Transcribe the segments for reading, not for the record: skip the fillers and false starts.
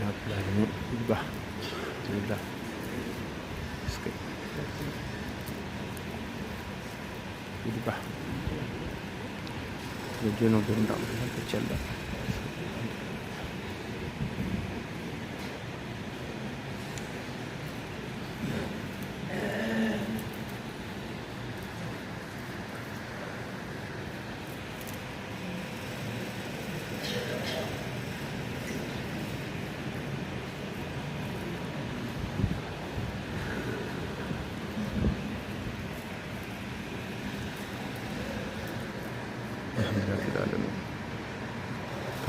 Alhamdulillah bah alhamdulillah sikay bah jono do ndam ko cella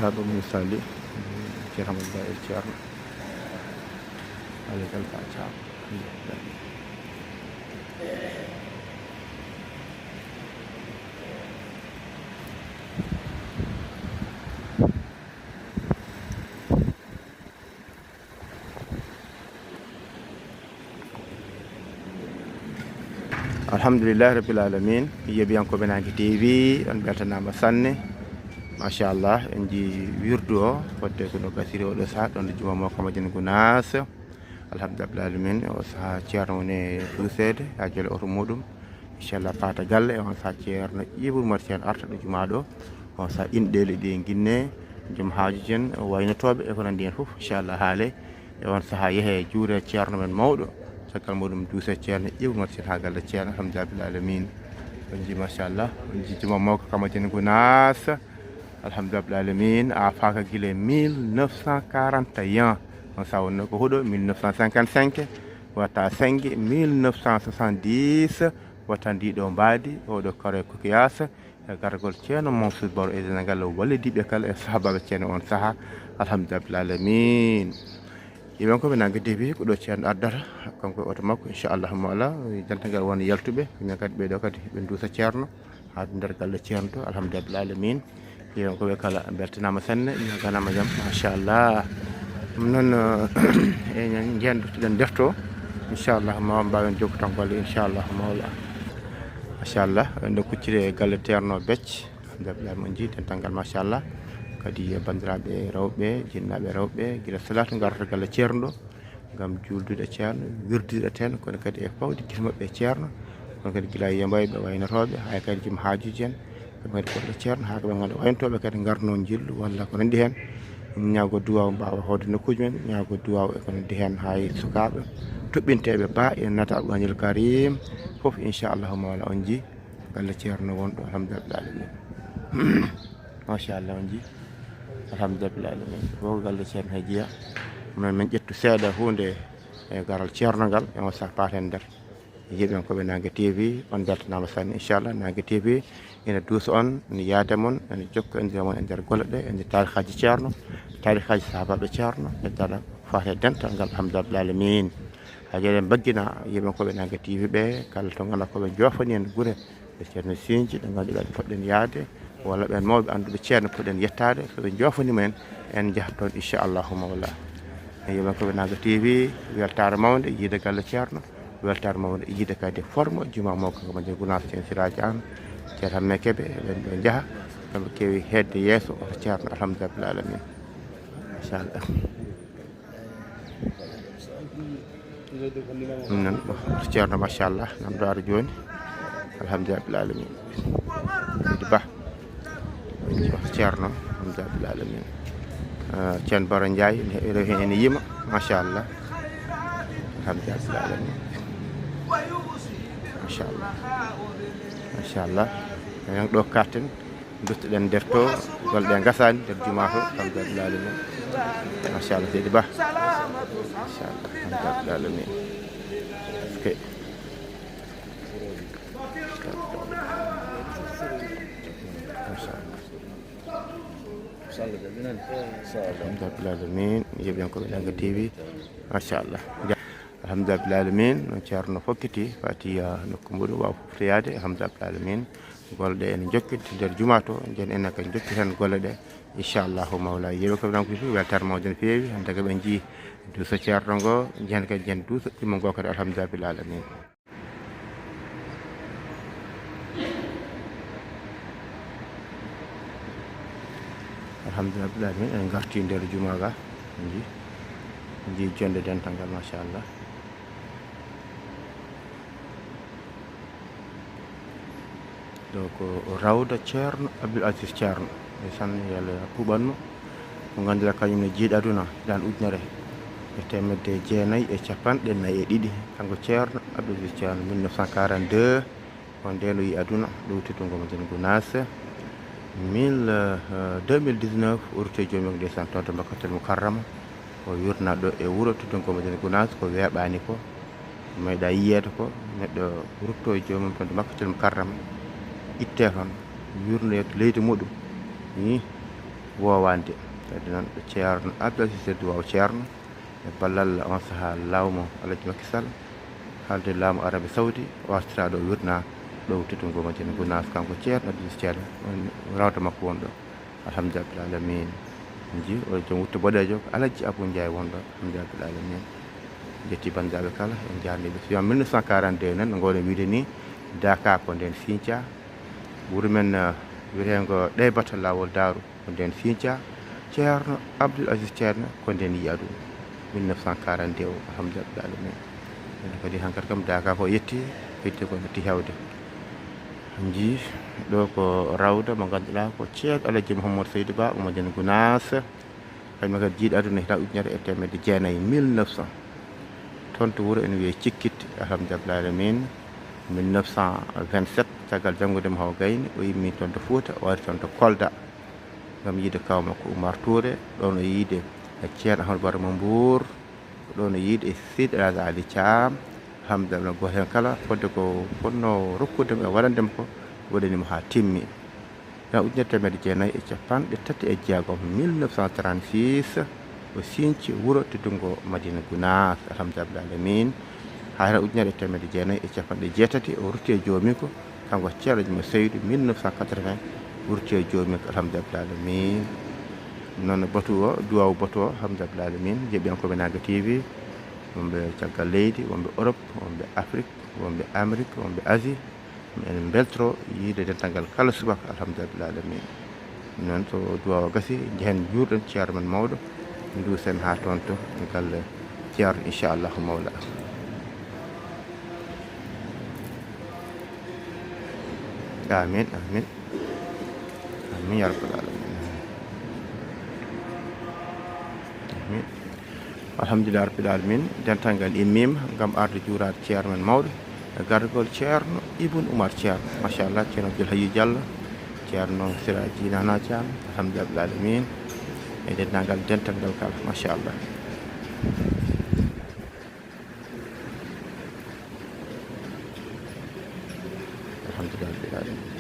هذا مثالي كرام الله الجار على الفاتحة الحمد لله رب العالمين يبيانكو بنانجي تي في on beltanama sanne machallah en ji wirdu o fodde ko no gasiri o do sa don juma mo kama jen gunas alhamdulillah alamin o sa ceerno ne dusede ha jole oto mudum inshallah fata galle on sa ceerno ibul martian arta do juma do on sa indele de ginne jum haaju jen waynatobe e ko nandi en fof inshallah haale e on sa yehe juure ceerno men mawdo sakal mudum duse ceerno ibul martian ha galle ceerno alhamdulillah alamin on ji machallah on ji juma mo kama jen gunas alhamdulillah alamin a faka gile 1941 on sawno ko hudo 1955 wata sangi 1970 wata ndido mbadi o do kare ko kiyasa e gargol ceeno Mansour Baro e Sénégal wallidibe kala e sahababe ceeno on saha alhamdulillah alamin yiben ko be nanga debi ko do ceeno addata kanko oto makko inshallah moala jantagal won yaltube min kadi be do kadi be dusa ceerno ha der galle ceerno to alhamdulillah alamin yiben ko be kala bertinama sanne ganama jam machallah non e ngendu den defto inshallah ma mbawen jokku tan golle inshallah mawla machallah ndo kuccire galle terno becc alhamdulillah mon ji den tangal machallah kadi bandirabe rewbe jinnabe rewbe gila salatu garata galle ceerno ngam juldude ceerno wirdude ten kono kadi e fawde gismabbe ceerno kono kadi gila yembaybe waynatobe hay kadi jim haajuji en kadi ko ceerno ha ko be ngada wayntobe kadi garno jillu walla ko nandi hen ñaago duwaw mbawa hawde nokkuji men ñaago duwaw e ko nandi hen hay sukabe tobbinteebe ba e nata albanil karim fof inshallah mawla on ji galle ceerno wondo alhamdulillah alamin machallah on ji alhamdulillah alamin ko galle ceerno hajiya non men ƴettu seeda hunde e garal ceerno gal e on sakpat en der yiben ko be nange tv on beltanama sanne inshallah nange tv ina dus on ni yaade mon en jokko en jamon en der golle de en tarikhaji ceerno tarikhaji sahababe ceerno e dara faate dental gal alhamdulillah alamin hajere baggina yiben ko be nange tv be kala to ngala ko be jofani en gure be ceerno sinji de ngadi be fodden yaade wala ben mawbe andude ceerno poden yettade so be jofani men en jahton inshallah mawla yiben ko be nange tv weltare mawde yide galle ceerno weltar mawde yide kadi forme juma mo ko ma gunas ten siraji an ceerno mekebe be jaha kambe kewi hedde yeso o ceerno alhamdulillah alamin inshallah nan ceerno machallah nan do ar joni alhamdulillah alamin di ba ceerno alhamdulillah alamin ceen Baro Ndiaye en yima machallah alhamdulillah alamin machallah en do katen dutden defto golde gasani der juma to alhamdulillah alamin machallah seydi ba machallah alhamdulillah alamin okay alhamdulillah alamin yeben ko be tv machallah alhamdulillah alamin no ceerno fokkiti fatiya nokku muɗum waw foftiyade alhamdulillah alamin golɗe en jokkiti nder jumato jen en kadi jokki tan golle ɗe inchallahu mawla yeɓe ko ɗan ko fi weltare mawde no feewi hande ko ɓe jii duusa ceerno ngo jen kadi jen duusa ɗimmo ngo kadi alhamdulillah alamin alhamdulillah alamin en garti nder juma ga ji ji jonde dental ngal machallah. ɗo ko rawda ceerno Abdoul Aziz Ceerno e san yalla puɓanmo mo ngannduɗaa kañum ne jiiɗi aduna hiɗan ujunere e temedde jeenayyi e capanɗe nayi e ɗiɗi kanko ceerno Abdoul Aziz Ceerno 1942 ko nde no yi aduna ɗo teddugo mo nden Gounass 2019 urte jomum ndesan toon to Makkatul Mukarrama o yurna ɗo e wuro teddugo mo nden Gounass ko weeɓani ko meeɗa yiyeede ko neɗɗo rutto e jomum toon to Makkatul Mukarrama itte toon yurne to leydi muɗum ni wowande kadi noon ɗo ceerno Abdoul Aziz Sy duwaw ceerno e ballal on sahaa lawmo Alaji Macky Sall haalde laamu Arabie Saoudi o artira ɗo wirna ɗo teddugo mo nden Gounass kanko ceerno Abdoul Aziz Ceerno rawda makko wonɗo alhamdulillah rabbil alamin ji o joom wutto boɗejo ko Alaji Abou Ndiaye wonɗo alhamdulillah rabbil alamin jetti bandiraɓe kala en jarniɓe so 1942 noon no gowno wiide ni Daka ko nden Sinthiou wuro men wiyetengo ɗeybata lawol Daaru ko nden Sinthiou ceerno Abdoul Aziz Ceerno ko nden yi aduna 1942 o alhamdulillah rabbil alamin ene kadi hankkadi kam Daka ko yetti heddi ko hetti hewde ji ɗo ko rawda mo ngannduɗaa ko ceerno Alaji Mouhamadou Seydou Ba mo nden Gounass kañum kadi jiiɗi aduna hiɗa ujunere e temedde jeenayyi 1900 toon to wuro ene wiye Cikkitte alhamdulillah rabbil alamin 1927 caggal janngude mo haw gayni o yimmi toon to Fouta o wari toon to Kolda ngam yiide kaw makko Oumar Touré ɗon o yiide e ceerno Ahmadou Baro mo Mbour ɗon o yiide e Seydi El Hadji Ali Thiam alhamdulillah goto hen kala fodde ko fonno rokkudemo e waɗandemo ko waɗanimo ha timmi na ujunere temedde jeenayyi e capanɗe tati e jeegom 1936 o Sinthiou wuro teddungo Madina Gounass alhamdulillah rabbil alamin ha hena ujunere e temedde jeenayyi e capanɗe jeetati o rutti e joomi ko kanko ceerno mo Seydou 1980 wurti e joomi ko alhamdulillah rabbil alamin noon batu o duwaw batu o alhamdulillah rabbil alamin jeeɓiyankoɓe Naga TV wonɓe caggal leydi wonɓe Europe wonɓe Afrique wonɓe Amérique wonɓe Asie en beltoro yiide dental ngal kala subaka alhamdulillah rabbil alamin noon so duwaw gasi jehen juurɗen ceerno men mawɗo duusen ha toon to ngal ceerno inchallahu mawla amin amin amin ya rabbal alamin amin alhamdulillah rabbil alamin dental ngal immima ngam arde juurade ceerno men mawɗo e gargol ceerno Ibn Oumar Ceerno machallah ceerno Abdoul Hayy Diallo ceerno Siraji Nana Thiam alhamdulillah rabbil alamin e dendagal dental ngal kala machallah alhamdulillah rabbil alamin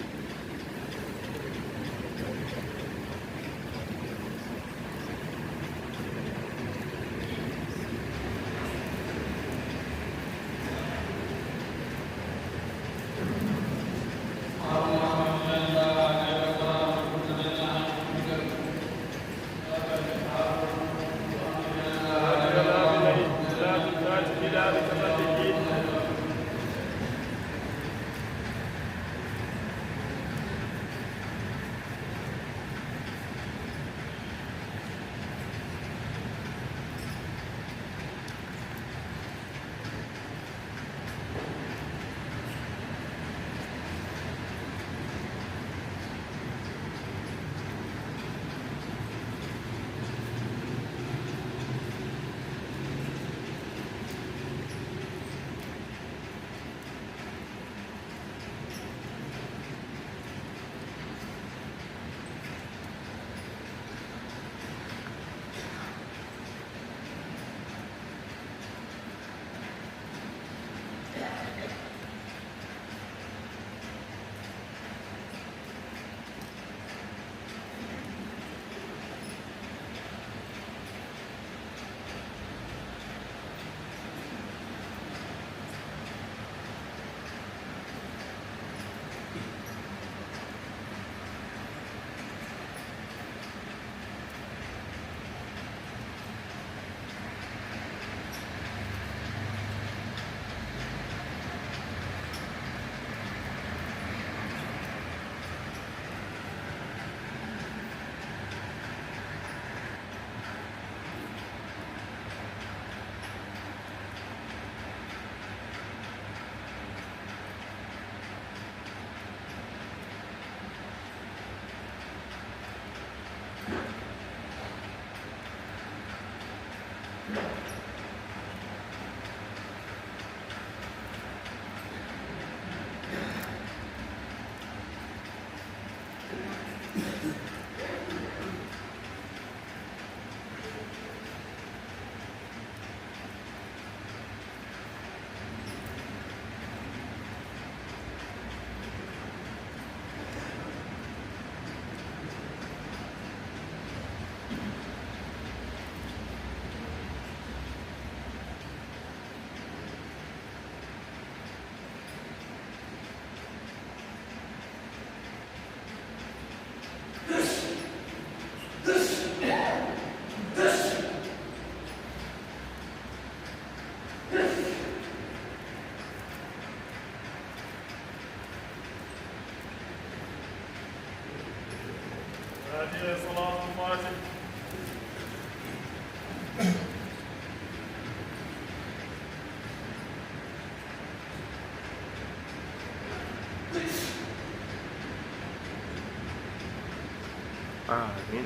Amin.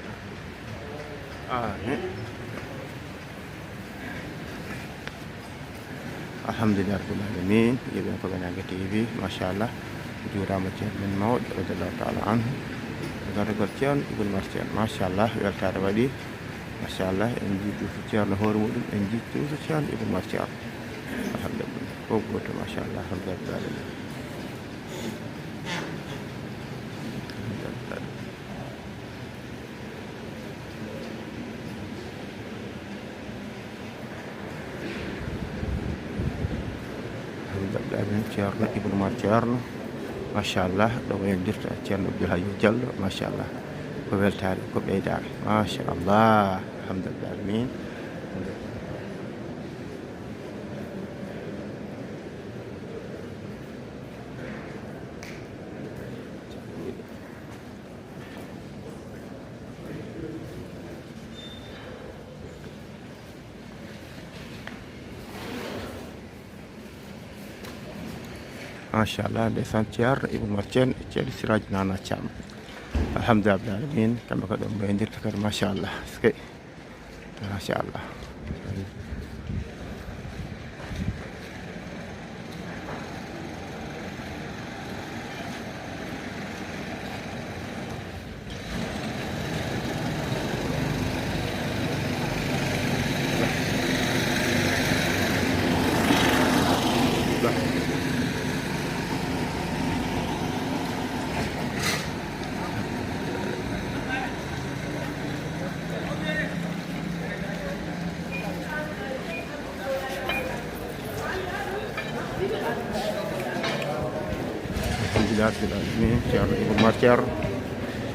Amin. Alhamdulillah rabbil alamin. Yeɓe ko Banange TV machallah juurama ceerno men mawɗo radiallahu taala anhu garagol ceerno Ibn Mar Ceerno machallah weltare waɗi machallah en jiiɗuso ceerno hoore muɗum en jiiɗuso ceerno Ibn Mar Ceerno alhamdulillah fof goto machallah alhamdulillah rabbil alamin. Ceerno Ibn Mar Ceerno machallah ɗo wayodirta ceerno Abdoul Hayy Diallo machallah ko weltare ko ɓeydare machallah alhamdulillah alamin. Machallah ndeysaan ceerno Ibn Mar Ceerno e ceerno Siraji Nana Thiam alhamdulillah rabbil alamin kamɓe ko ɗo mbaydirta kadi machallah skey machallah. Alhamdulillah ceerno Ibn Mar Ceerno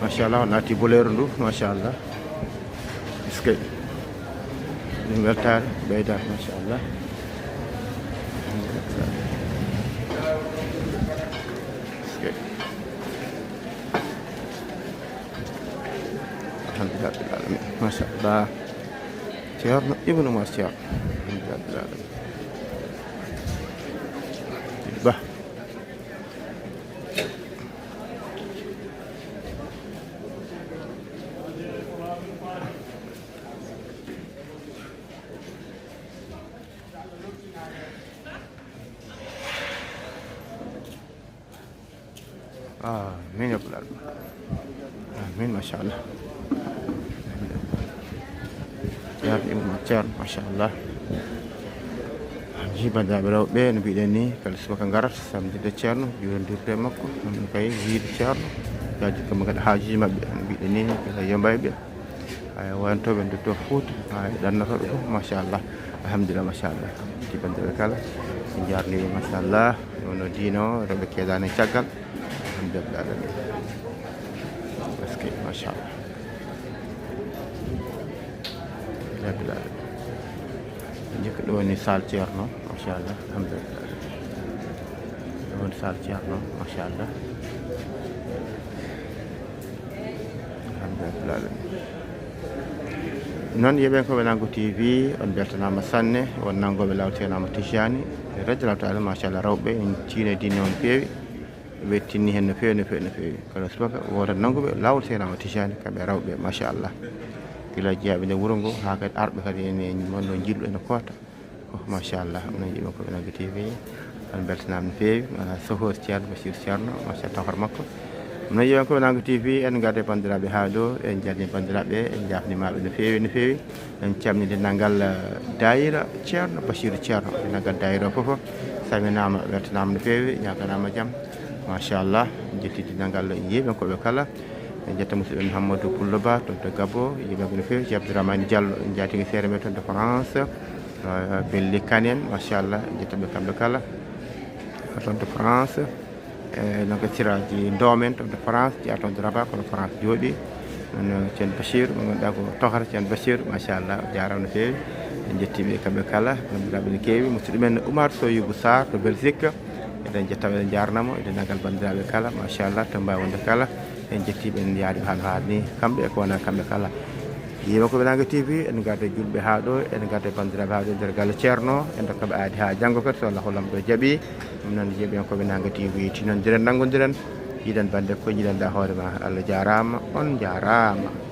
machallah o naati boleru ndu machallah skey ɗum weltare ɓeydare machallah skey alhamdulillah rabbil alamin machallah ceerno Ibn Mar Ceerno alhamdulillah rabbil alamin. Ba amin ya rabbal alamin. Amin machallah ceerno Ibn Mar Ceerno machallah jibandaaɓe rewɓe no mbiɗen ni kala subaka garat samdinde ceerno jurondirde makko non kay wiide ceerno yaji kamɓe kadi haajuji mabɓe no mbiɗen ni kala yombayɓe ay wontoɓe dotto Fouta ay ɗannotoɓe fof machallah alhamdulillah machallah jibandaaɓe kala ɓe jarniɓe machallah no diine o rewɓe keedani caggal alhamdulillah alamin parce que machallah rabbil alamin jikko ɗo woni sal ceerno machallah alhamdulillah ɗo woni sal ceerno machallah alhamdulillah alamin. noon yeɓen ko Banange TV on beltanama sanne won nangoɓe lawtenama Tijani radio taala machallah rewɓe en tiine dinne on feewi ɓe tinni hen no feewi no feewi no feewi kala subaka wodat nanguɓe lawol tenama Tijani kamɓe rewɓe machallah gila jeeyaɓe nde wuuro ngo ha kadi arɓe kadi ene monno jillu ene koota machallah onon yiiɓe ko Banange TV on beltanama no feewi sohor ceerno Bachir Ceerno machallah tawhor makko noon yiiɓen ko Banange TV en garde bandiraɓe ha ɗo en jarni bandiraɓe en jafnimaɓe no feewi no feewi en camnide naggal dayira ceerno Bachir Ceerno naggal dayira o foof saminama weltanama no feewi ñaganama jaam machallah jettidi naggal yiiɓen koɓe kala en jetta musidɓe Mouhamadou Pullo Ba toon to Gabbo yiiɓe no feewi ceerno Abdourahmane Diallo en jatigi seere me toon de France belli kanen machallah jettaɓe kamɓe kala toon to France donc siraji Ndomen toon to France jeeya toon to Rabat kono France jooɗi non ceerno Bachir mo ganduɗa ko tohata ceerno Bachir machallah jarama no feewi en jettiɓe kamɓe kala bandiraɓe no kewi musidɗo men Oumar Soyoubou Sarr to Belgique eɗen jettaɓe eɗen jarnamo eɗen nagal bandiraɓe kala machallah to mbawi wonde kala en jettiɓe en yaadi haano haani kamɓe ko wona kamɓe kala yima ko Benanga TV en garde julɓe ha ɗo en garde bandiraɓe ha ɗo nder galle ceerno en dokkaɓe aadi ha janggo kadi so Allah hollam ɗo jaaɓi ɗum noon jeeɓi en ko Benanga TV tinodiren nanggodiren yiɗen bande ko jiɗen da hoorema Allah jarama on jarama.